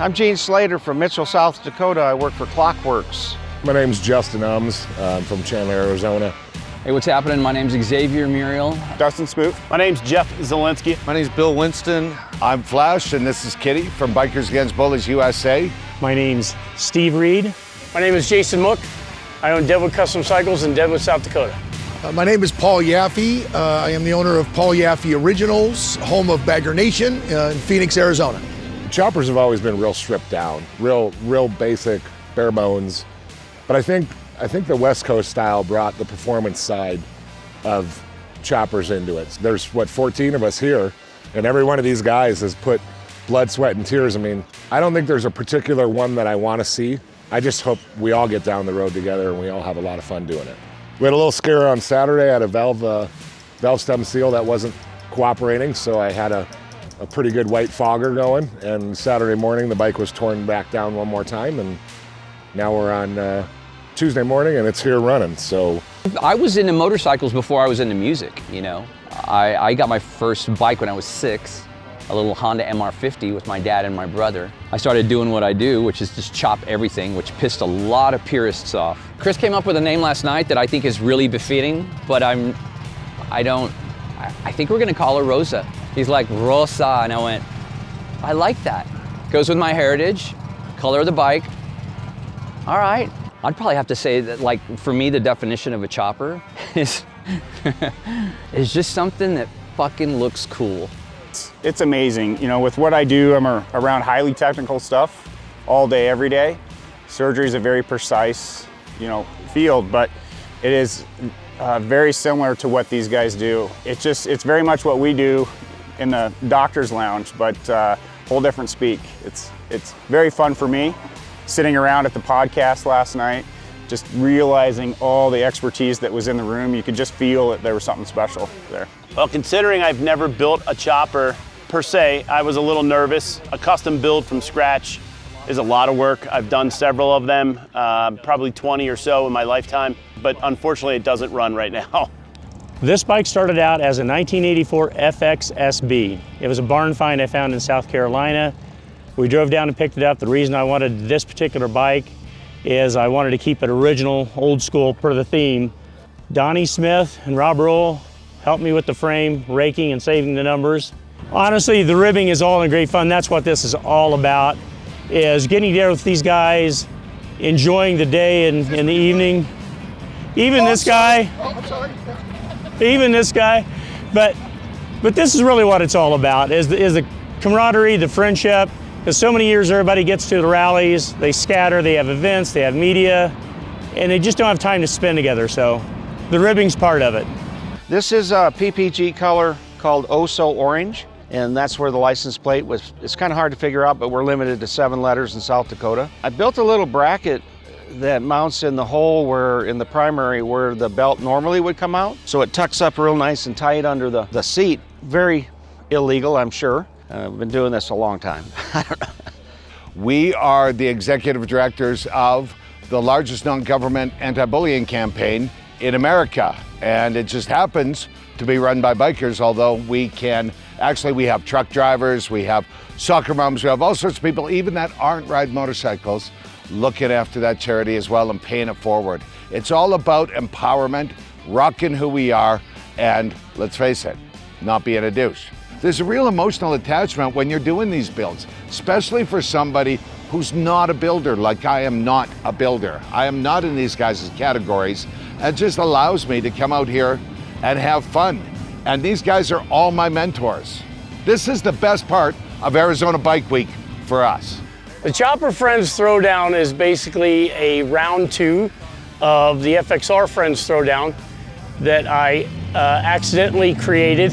I'm Gene Slater from Mitchell, South Dakota. I work for Clockworks. My name's Justin Ums. I'm from Chandler, Arizona. Hey, what's happening? My name's Xavier Muriel. Dustin Spoof. My name's Jeff Zielinski. My name's Bill Winston. I'm Flash, and this is Kitty from Bikers Against Bullies USA. My name's Steve Reed. My name is Jason Mook. I own Deadwood Custom Cycles in Deadwood, South Dakota. My name is Paul Yaffe. I am the owner of Paul Yaffe Originals, home of Bagger Nation in Phoenix, Arizona. Choppers have always been real stripped down, real basic, bare bones. But I think the West Coast style brought the performance side of choppers into it. There's, 14 of us here, and every one of these guys has put blood, sweat, and tears. I mean, I don't think there's a particular one that I want to see. I just hope we all get down the road together and we all have a lot of fun doing it. We had a little scare on Saturday. I had a valve stem seal that wasn't cooperating, so I had a pretty good white fogger going, and Saturday morning the bike was torn back down one more time, and now we're on Tuesday morning and it's here running. So I was into motorcycles before I was into music, you know. I got my first bike when I was 6, a little Honda MR50 with my dad and my brother. I started doing what I do, which is just chop everything, which pissed a lot of purists off. Chris came up with a name last night that I think is really befitting, but I think we're gonna call her Rosa. He's like, Rosa, and I went, I like that. Goes with my heritage, color of the bike. All right. I'd probably have to say that, like, for me, the definition of a chopper is just something that fucking looks cool. It's amazing. You know, with what I do, I'm around highly technical stuff all day, every day. Surgery is a very precise, field, but it is very similar to what these guys do. It's very much what we do in the doctor's lounge, but whole different speak. It's very fun for me. Sitting around at the podcast last night, just realizing all the expertise that was in the room, you could just feel that there was something special there. Well, considering I've never built a chopper per se, I was a little nervous. A custom build from scratch is a lot of work. I've done several of them, probably 20 or so in my lifetime, but unfortunately it doesn't run right now. This bike started out as a 1984 FX SB. It was a barn find I found in South Carolina. We drove down and picked it up. The reason I wanted this particular bike is I wanted to keep it original, old school, per the theme. Donnie Smith and Rob Roll helped me with the frame, raking and saving the numbers. Honestly, the ribbing is all in great fun. That's what this is all about, is getting together with these guys, enjoying the day and the evening. Even this guy, but this is really what it's all about, is the camaraderie, the friendship. Because so many years everybody gets to the rallies, they scatter, they have events, they have media, and they just don't have time to spend together, so the ribbing's part of it. This is a PPG color called Oh So Orange, and that's where the license plate was. It's kind of hard to figure out, but we're limited to 7 letters in South Dakota. I built a little bracket that mounts in the hole in the primary where the belt normally would come out, so it tucks up real nice and tight under the seat. Very illegal, I'm sure. I've been doing this a long time. I don't know. We are the executive directors of the largest non-government anti-bullying campaign in America. And it just happens to be run by bikers, although we have truck drivers, we have soccer moms, we have all sorts of people, even that aren't ride motorcycles, looking after that charity as well and paying it forward. It's all about empowerment, rocking who we are, and let's face it, not being a douche. There's a real emotional attachment when you're doing these builds, especially for somebody who's not a builder, like I am not a builder. I am not in these guys' categories. It just allows me to come out here and have fun. And these guys are all my mentors. This is the best part of Arizona Bike Week for us. The Chopper Friends Throwdown is basically a round 2 of the FXR Friends Throwdown that I accidentally created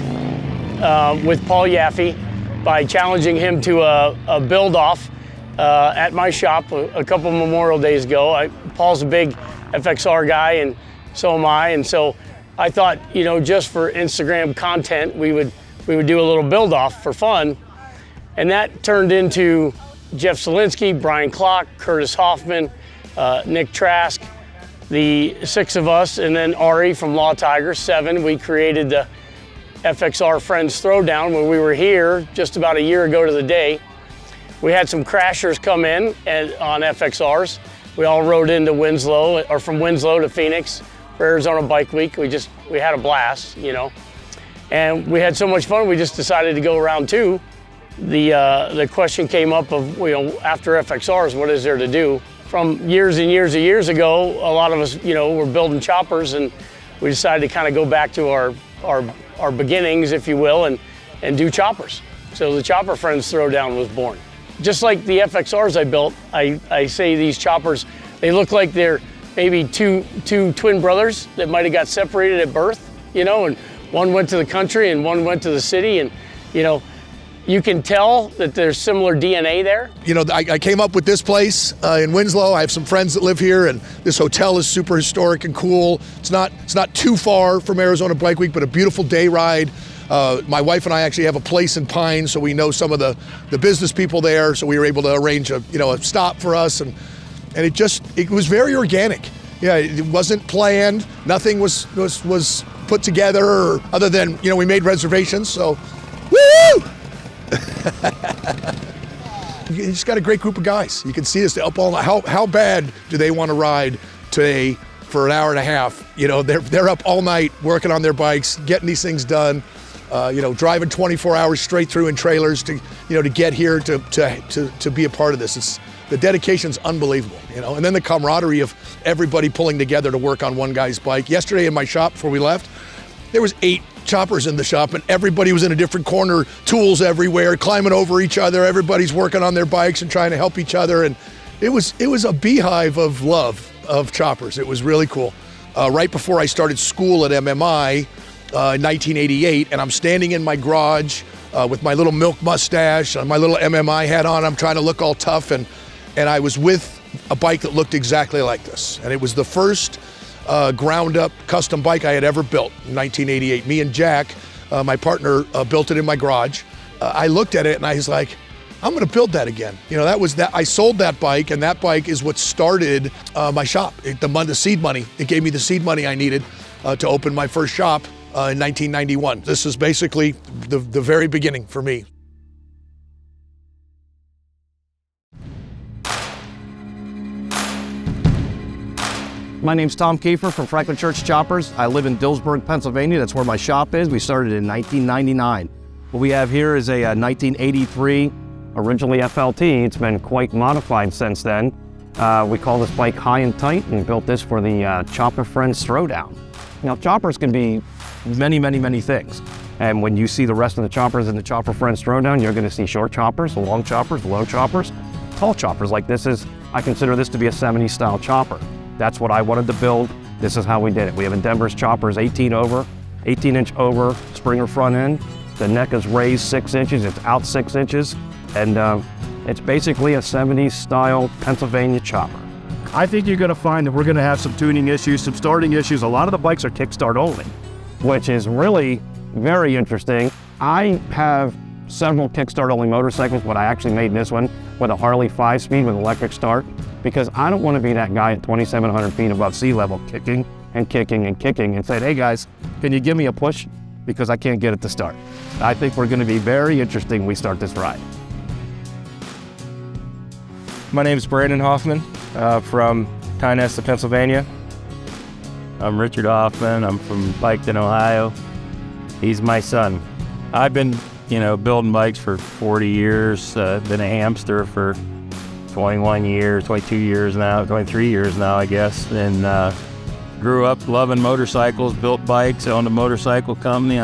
with Paul Yaffe by challenging him to a build-off at my shop a couple Memorial Days ago. Paul's a big FXR guy, and so am I, and so I thought, just for Instagram content, we would do a little build-off for fun, and that turned into Jeff Zielinski, Brian Klock, Curtis Hoffman, Nick Trask, the 6 of us, and then Ari from Law Tiger, 7. We created the FXR Friends Throwdown when we were here just about a year ago to the day. We had some crashers come in on FXRs. We all rode into Winslow, or from Winslow to Phoenix for Arizona Bike Week. We had a blast, you know. And we had so much fun, we just decided to go around too. The question came up of, you know, after FXRs, what is there to do? From years and years and years ago, a lot of us, you know, were building choppers, and we decided to kind of go back to our beginnings, if you will, and do choppers. So the Chopper Friends Throwdown was born. Just like the FXRs I built, I say these choppers, they look like they're maybe two twin brothers that might have got separated at birth, you know, and one went to the country and one went to the city, and, you know, you can tell that there's similar DNA there. You know, I came up with this place in Winslow. I have some friends that live here, and this hotel is super historic and cool. It's not too far from Arizona Bike Week, but a beautiful day ride. My wife and I actually have a place in Pine, so we know some of the business people there, so we were able to arrange a stop for us, and it was very organic. Yeah, it wasn't planned. Nothing was put together, other than, you know, we made reservations, so woo! You just got a great group of guys. You can see this up all night. How bad do they want to ride today for an hour and a half? You know, they're up all night working on their bikes, getting these things done. You know, driving 24 hours straight through in trailers to get here to be a part of this. The dedication's unbelievable, you know. And then the camaraderie of everybody pulling together to work on one guy's bike. Yesterday in my shop before we left, there was 8 choppers in the shop, and everybody was in a different corner, tools everywhere, climbing over each other. Everybody's working on their bikes and trying to help each other, and it was a beehive of love of choppers. It was really cool. Right before I started school at MMI in 1988, and I'm standing in my garage with my little milk mustache and my little MMI hat on. I'm trying to look all tough, and I was with a bike that looked exactly like this, and it was the first ground-up custom bike I had ever built in 1988. Me and Jack, my partner, built it in my garage. I looked at it and I was like, I'm gonna build that again. You know, I sold that bike, and that bike is what started my shop. The seed money, it gave me the seed money I needed to open my first shop in 1991. This is basically the very beginning for me. My name's Tom Kiefer from Franklin Church Choppers. I live in Dillsburg, Pennsylvania. That's where my shop is. We started in 1999. What we have here is a 1983, originally FLT. It's been quite modified since then. We call this bike High and Tight, and built this for the Chopper Friends Throwdown. Now, choppers can be many, many, many things. And when you see the rest of the choppers in the Chopper Friends Throwdown, you're gonna see short choppers, long choppers, low choppers, tall choppers. Like this is, I consider this to be a 70s style chopper. That's what I wanted to build. This is how we did it. We have Endeavor's choppers 18-inch over Springer front end. The neck is raised 6 inches, it's out 6 inches. And it's basically a 70s style Pennsylvania chopper. I think you're gonna find that we're gonna have some tuning issues, some starting issues. A lot of the bikes are kickstart only, which is really very interesting. I have several kickstart only motorcycles, but I actually made this one with a Harley 5-speed with electric start, because I don't want to be that guy at 2,700 feet above sea level kicking and kicking and kicking and saying, hey guys, can you give me a push? Because I can't get it to start. I think we're going to be very interesting when we start this ride. My name is Brandon Hoffman from Tynesta, Pennsylvania. I'm Richard Hoffman. I'm from Piketon, Ohio. He's my son. I've been, building bikes for 40 years. Been a hamster for 21 years, 22 years now, 23 years now, I guess. And grew up loving motorcycles, built bikes, owned a motorcycle company,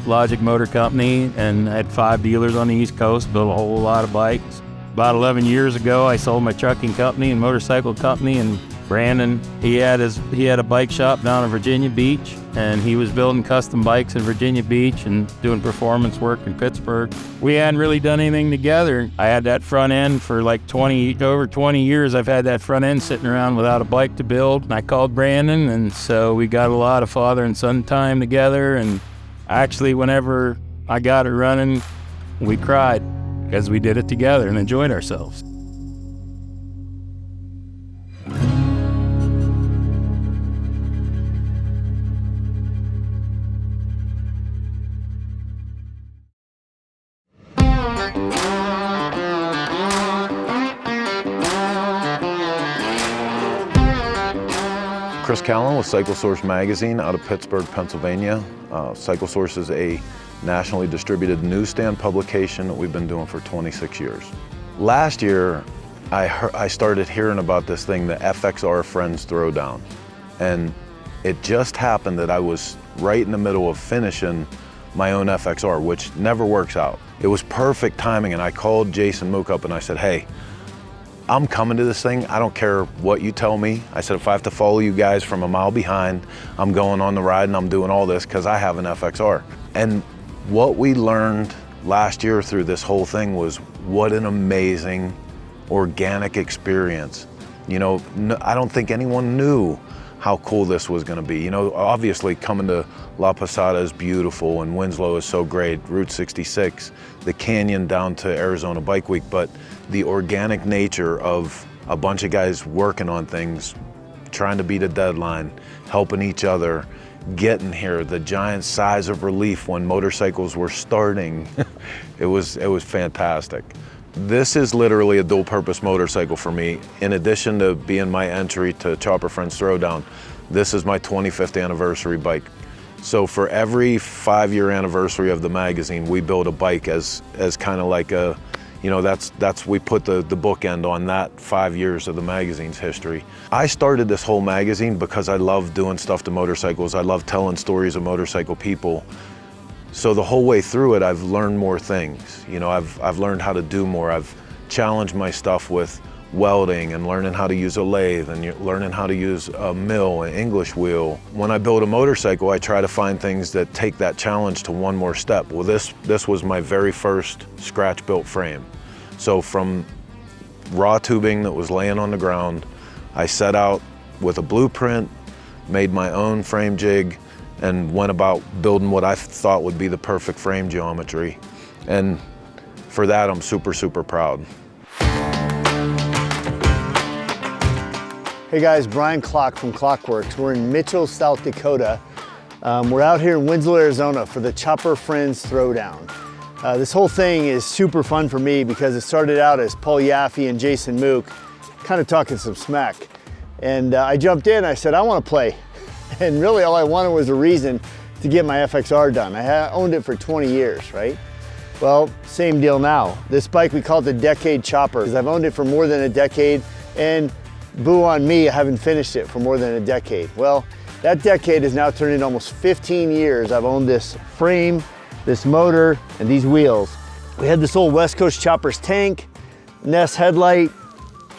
Logic Motor Company, and had 5 dealers on the East Coast, built a whole lot of bikes. About 11 years ago, I sold my trucking company and motorcycle company, and Brandon, he had a bike shop down in Virginia Beach, and he was building custom bikes in Virginia Beach and doing performance work in Pittsburgh. We hadn't really done anything together. I had that front end for like over 20 years. I've had that front end sitting around without a bike to build. And I called Brandon, and so we got a lot of father and son time together. And actually, whenever I got it running, we cried because we did it together and enjoyed ourselves. Chris Callan with Cycle Source magazine out of Pittsburgh, Pennsylvania. Cycle Source is a nationally distributed newsstand publication that we've been doing for 26 years. Last year, I started hearing about this thing, the FXR Friends Throwdown. And it just happened that I was right in the middle of finishing my own FXR, which never works out. It was perfect timing, and I called Jason Mook up and I said, hey, I'm coming to this thing. I don't care what you tell me. I said, if I have to follow you guys from a mile behind, I'm going on the ride and I'm doing all this because I have an FXR. And what we learned last year through this whole thing was what an amazing organic experience. You know, I don't think anyone knew how cool this was gonna be. You know, obviously coming to La Posada is beautiful and Winslow is so great, Route 66, the canyon down to Arizona Bike Week, but the organic nature of a bunch of guys working on things, trying to beat a deadline, helping each other, getting here, the giant size of relief when motorcycles were starting, it was fantastic. This is literally a dual-purpose motorcycle for me. In addition to being my entry to Chopper Friends Throwdown, this is my 25th anniversary bike. So for every 5-year anniversary of the magazine, we build a bike as kind of like a, you know, we put the bookend on that 5 years of the magazine's history. I started this whole magazine because I love doing stuff to motorcycles. I love telling stories of motorcycle people. So the whole way through it, I've learned more things. You know, I've learned how to do more. I've challenged my stuff with welding and learning how to use a lathe and learning how to use a mill, an English wheel. When I build a motorcycle, I try to find things that take that challenge to one more step. Well, this was my very first scratch-built frame. So from raw tubing that was laying on the ground, I set out with a blueprint, made my own frame jig, and went about building what I thought would be the perfect frame geometry. And for that, I'm super, super proud. Hey guys, Brian Clock from Clockworks. We're in Mitchell, South Dakota. We're out here in Winslow, Arizona for the Chopper Friends Throwdown. This whole thing is super fun for me because it started out as Paul Yaffe and Jason Mook kind of talking some smack. And I jumped in, I said, I want to play. And really all I wanted was a reason to get my FXR done. I owned it for 20 years, right? Well, same deal now. This bike, we call it the Decade Chopper because I've owned it for more than a decade, and boo on me, I haven't finished it for more than a decade. Well, that decade has now turned into almost 15 years. I've owned this frame, this motor, and these wheels. We had this old West Coast Choppers tank, Ness headlight,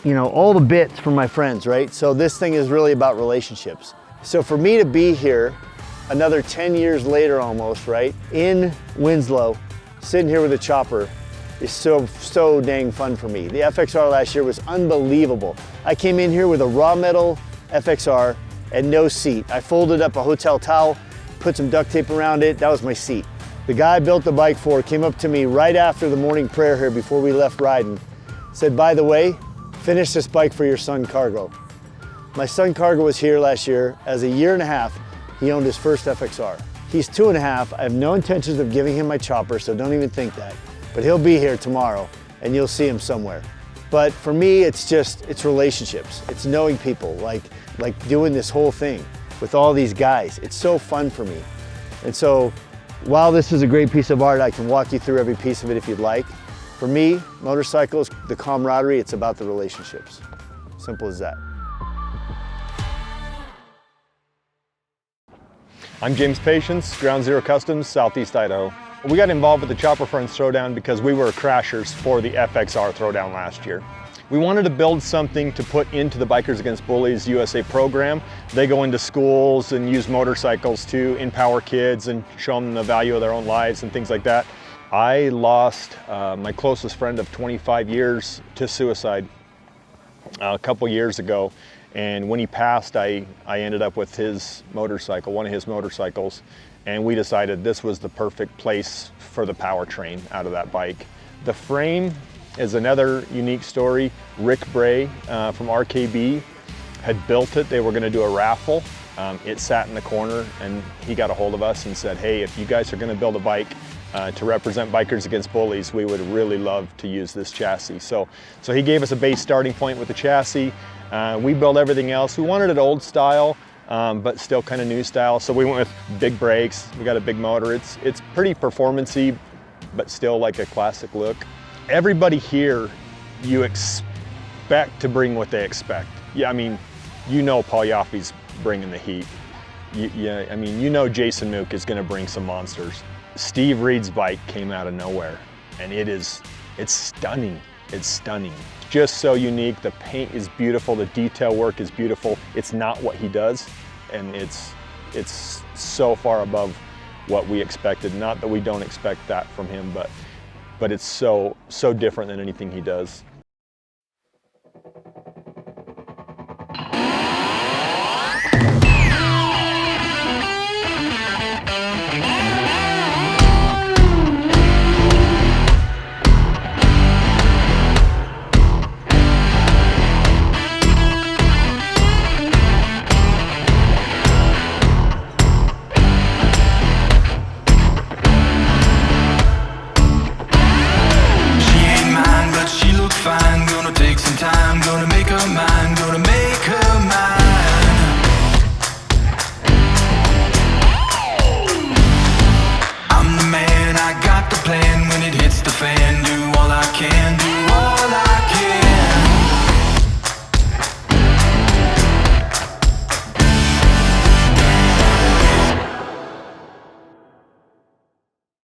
you know, all the bits from my friends, right? So this thing is really about relationships. So for me to be here another 10 years later almost, right, in Winslow, sitting here with a chopper is so dang fun for me. The FXR last year was unbelievable. I came in here with a raw metal FXR and no seat. I folded up a hotel towel, put some duct tape around it, that was my seat. The guy I built the bike for came up to me right after the morning prayer here before we left riding, said, by the way, finish this bike for your son Cargo. My son Cargo was here last year. As a year and a half, he owned his first FXR. He's 2.5. I have no intentions of giving him my chopper, so don't even think that. But he'll be here tomorrow, and you'll see him somewhere. But for me, it's relationships. It's knowing people, like doing this whole thing with all these guys. It's so fun for me. And so, while this is a great piece of art, I can walk you through every piece of it if you'd like. For me, motorcycles, the camaraderie, it's about the relationships. Simple as that. I'm James Patience, Ground Zero Customs, Southeast Idaho. We got involved with the Chopper Friends Throwdown because we were crashers for the FXR Throwdown last year. We wanted to build something to put into the Bikers Against Bullies USA program. They go into schools and use motorcycles to empower kids and show them the value of their own lives and things like that. I lost my closest friend of 25 years to suicide a couple years ago. And when he passed, I ended up with his motorcycle, one of his motorcycles, and we decided this was the perfect place for the powertrain out of that bike. The frame is another unique story. Rick Bray from RKB had built it. They were going to do a raffle. It sat in the corner, and he got a hold of us and said, hey, if you guys are going to build a bike to represent Bikers Against Bullies, we would really love to use this chassis. So he gave us a base starting point with the chassis. We built everything else. We wanted it old style, but still kind of new style. So we went with big brakes. We got a big motor. It's pretty performance-y, but still like a classic look. Everybody here, you expect to bring what they expect. Yeah, I mean, you know Paul Yoffe's bringing the heat. Yeah, I mean, you know Jason Mook is going to bring some monsters. Steve Reed's bike came out of nowhere, and it's stunning. It's stunning. Just so unique. The paint is beautiful. The detail work is beautiful. It's not what he does, and it's so far above what we expected. Not that we don't expect that from him, but it's so different than anything he does.